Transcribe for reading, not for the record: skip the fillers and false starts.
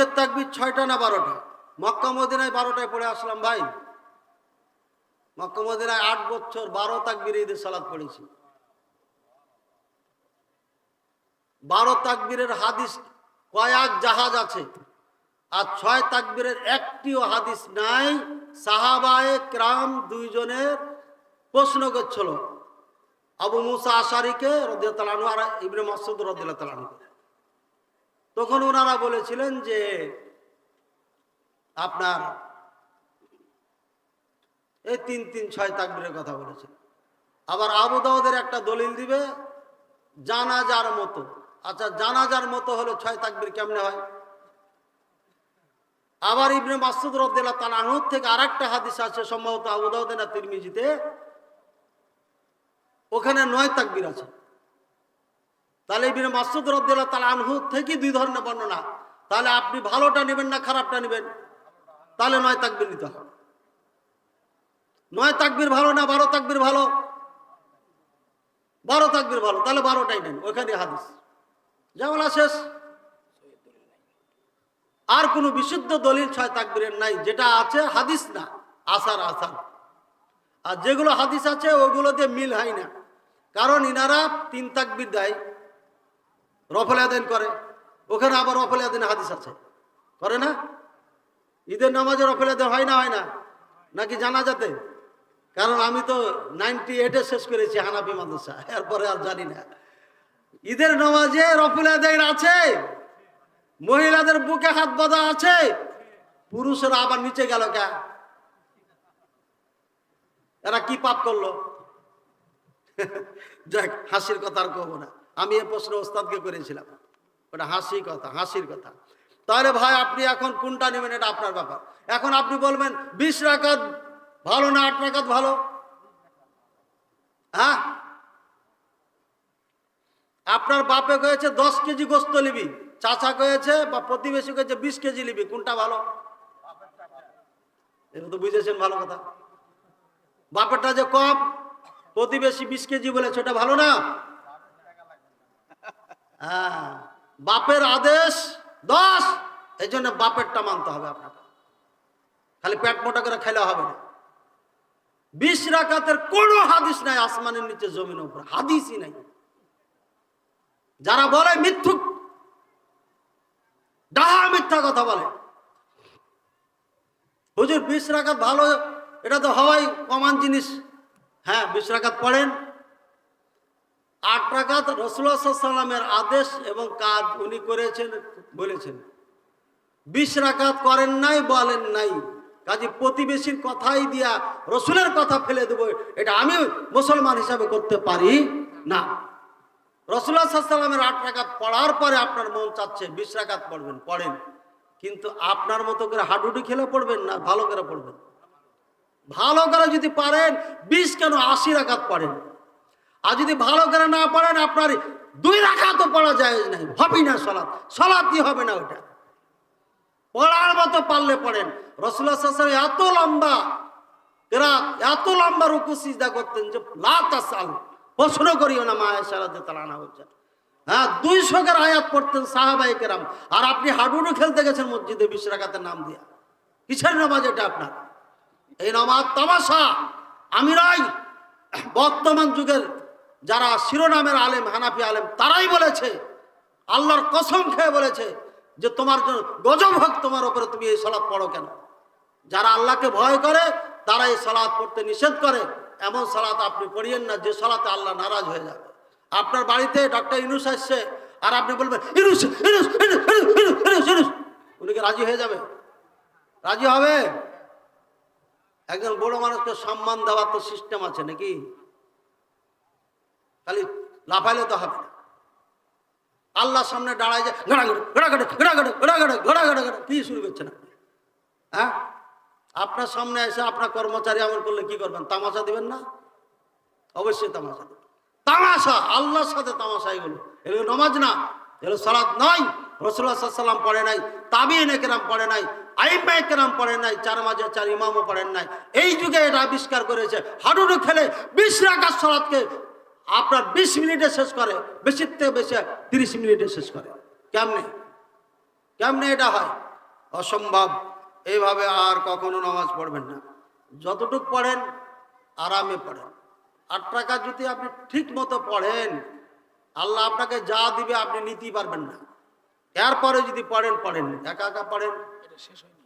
আজকের তাকবীর 6টা না 12টা? মক্কা মদিনায় 12টায় পড়ে আসলাম ভাই। মক্কা মদিনায় 8 বছর 12 তাকবীরে ঈদের সালাত পড়েছি। 12 তাকবীরের হাদিস কয়েক জাহাজ আছে, আর 6 তাকবীরের একটিও হাদিস নাই। সাহাবায়ে কেরাম দুইজনের প্রশ্ন করছিল, আবু মুসা আশারীকে রাদিয়াল্লাহু আনহু আর ইবনে মাসউদ রাদিয়াল্লাহু আনহু। তখন ওনারা বলেছিলেন যে আপনার এই 3-3-6 তাকবীরের কথা বলেছেন। আবার আবু দাউদের একটা দলিল দিবে জানাজার মতো। আচ্ছা, জানাজার মতো হলে 6 তাকবীর কেমনে হয়? আবার ইবনে মাসউদ রাদিয়াল্লাহু তাআলা আনহু থেকে আরেকটা হাদিস আছে, সম্ভবত আবু দাউদে না তিরমিজিতে, ওখানে 9 তাকবীর আছে। তাহলে ইবনে মাসউদ রাদিয়াল্লাহু তাআলা আনহু থেকে 2 ধরনের বর্ণনা। তাহলে আপনি ভালোটা নেবেন না খারাপটা নেবেন? তাহলে 9 তাকবীর নিতে হবে। 9 তাকবীর ভালো না 12 তাকবীর ভালো? 12 তাকবীর ভালো। তাহলে 12টাই নেন, ওখানে হাদিস জামালা শেষ। আর কোনো বিশুদ্ধ দলিল 6 তাকবীরের নাই। যেটা আছে হাদিস না, আসার। আর যেগুলো হাদিস আছে ওগুলোতে মিল হয় না। কারণ ইনারা 3 তাকবীর দেয়, রফল আদান করে, ওখানে আবার রফল আদান হাদিস আছে, করে না? ঈদের নামাজে রফল আদান হয় না নাকি জানাজাতে? কারণ আমি তো 98-এ শেষ করেছি হানাফি মাদ্রাসা, এরপরে আর জানি না। ঈদের নামাজে রফল আদান আছে, মহিলাদের বুকে হাত বাঁধা আছে, পুরুষেরা আবার নিচে গেল কে? এরা কি পাপ করলো? যাক, হাসির কথা আর কব না। আমি এই প্রশ্ন ওস্তাদকে করেছিলাম, ওটা হাসির কথা। তাহলে ভাই আপনি এখন কোনটা নেবেন এটা আপনার ব্যাপার। এখন আপনি বলবেন 20 রাকাত ভালো না 8 রাকাত ভালো? হ্যাঁ, আপনার বাপে কয়েছে 10 কেজি গোস্ত নিবি, চাচা কয়েছে বা প্রতিবেশী কয়েছে 20 কেজি নিবি, কোনটা ভালো? এটা তো বুঝেছেন ভালো কথা। বাপেরটা যে কম, প্রতিবেশী 20 কেজি বলেছে, ওটা ভালো না? হ্যাঁ, বাপের আদেশ 10, এই জন্য বাপেরটা মানতে হবে আপনাকে। খালি পেট মোটা করে খেলে হবে না। 20 রাকাতের কোনো হাদিস নাই, আসমানের নিচে জমিনের উপর হাদিসই নাই। যারা বলে মিথ্যুক, ডাহা মিথ্যা কথা বলে, হুজুর 20 রাকাত ভালো, এটা তো হওয়াই কমন জিনিস। হ্যাঁ, 20 রাকাত পড়েন। 8 রাকাত রাসূলুল্লাহ সাল্লাল্লাহু আলাইহি ওয়াসাল্লামের আদেশ এবং কাজ উনি করেছেন, বলেছেন। 20 রাকাত করেন নাই, বলেন নাই, কাজে প্রতিবেশীর কথাই দিয়া রসুলের কথা ফেলে দেবো, এটা আমি মুসলমান হিসাবে করতে পারি না। রাসূলুল্লাহ সাল্লাল্লাহু আলাইহি ওয়াসাল্লামের 8 রাকাত পড়ার পরে আপনার মন চাচ্ছে 20 রাকাত পড়বেন, পড়েন, কিন্তু আপনার মতো করে হাডুডু খেলে পড়বেন না, ভালো করে পড়বেন। ভালো করে যদি পারেন 20 কেন 80 রাকাত পড়েন। আর যদি ভালো করে না পড়েন, আপনার 2 রাকাতও পড়া যায় নাই, হবে না সলাতই হবে না। ওটা পড়ার মতো পারলে পড়েন। রাসূলুল্লাহ সাল্লাল্লাহু আলাইহি ওয়াসাল্লাম এত লম্বা কেরাত, এত লম্বা রুকু সিজদা করতেন যে লা তাসাল, প্রশ্ন করিও না। মা আয়েশা রাদিয়াল্লাহু আনহা বলছেন, হ্যাঁ 200 এর আয়াত পড়তেন সাহাবায়ে কেরাম, আর আপনি হাডুডু খেলতে গেছেন মসজিদে 20 রাকাতের নাম দিয়া। কিসের নামাজ এটা আপনার? এই নামাজ তামাশা। আমি নয়, বর্তমান যুগের যারা শিরোনামের আলেম, হানাফি আলেম, তারাই বলেছে, আল্লাহর কসম খেয়ে বলেছে যে তোমার জন্য গজব হোক তোমার উপরে, তুমি এই সালাত পড়ো কেন? যারা আল্লাহকে ভয় করে তারা এই সালাত পড়তে নিষেধ করে। এমন সালাত আপনি পড়িয়েন না যে সালাতে আল্লাহ নারাজ হয়ে যাবে। আপনার বাড়িতে ডক্টর ইউনূস আসছে, আর আপনি বলবেন ইউনূস ইউনূস ইউনূস ইউনূস ইউনূস, উনি কি রাজি হয়ে যাবে? রাজি হবে? একজন বড় মানুষকে সম্মান দেওয়ার তো সিস্টেম আছে নাকি? খালি লাফাইলে তো হবে না। আল্লাহর সামনে দাঁড়ায় যে কি শুরু করছেন আপনি? হ্যাঁ, আপনার সামনে এসে আপনার কর্মচারী আমল করলে কি করবেন? তামাশা দিবেন না? অবশ্যই তামাশা দেবেন। তামাশা, আল্লাহর সাথে তামাশা, এগুলো নামাজ না, এগুলো সালাত নয়। রাসূলুল্লাহ সাল্লাল্লাহু আলাইহি ওয়াসাল্লাম পড়ে নাই, তাবিঈনে কেরাম পড়ে নাই, আইম্মায়ে কেরাম পড়ে নাই, 4 মাঝে 4 ইমামও পড়েন নাই। এই যুগে এটা আবিষ্কার করেছে। হাডুডু খেলে 20 রাকাত সালাতকে আপনার 20 মিনিটে শেষ করে, বেশির থেকে বেশি 30 মিনিটে শেষ করে। কেমনে এটা হয়? অসম্ভব, এইভাবে আর কখনো নামাজ পড়বেন না। যতটুক পড়েন আরামে পড়েন। 8 রাকাত যদি আপনি ঠিক মতো পড়েন, আল্লাহ আপনাকে যা দিবে আপনি নিতেই পারবেন না। এরপরে যদি পড়েন, একা একা পড়েন, এটা শেষ হয়নি।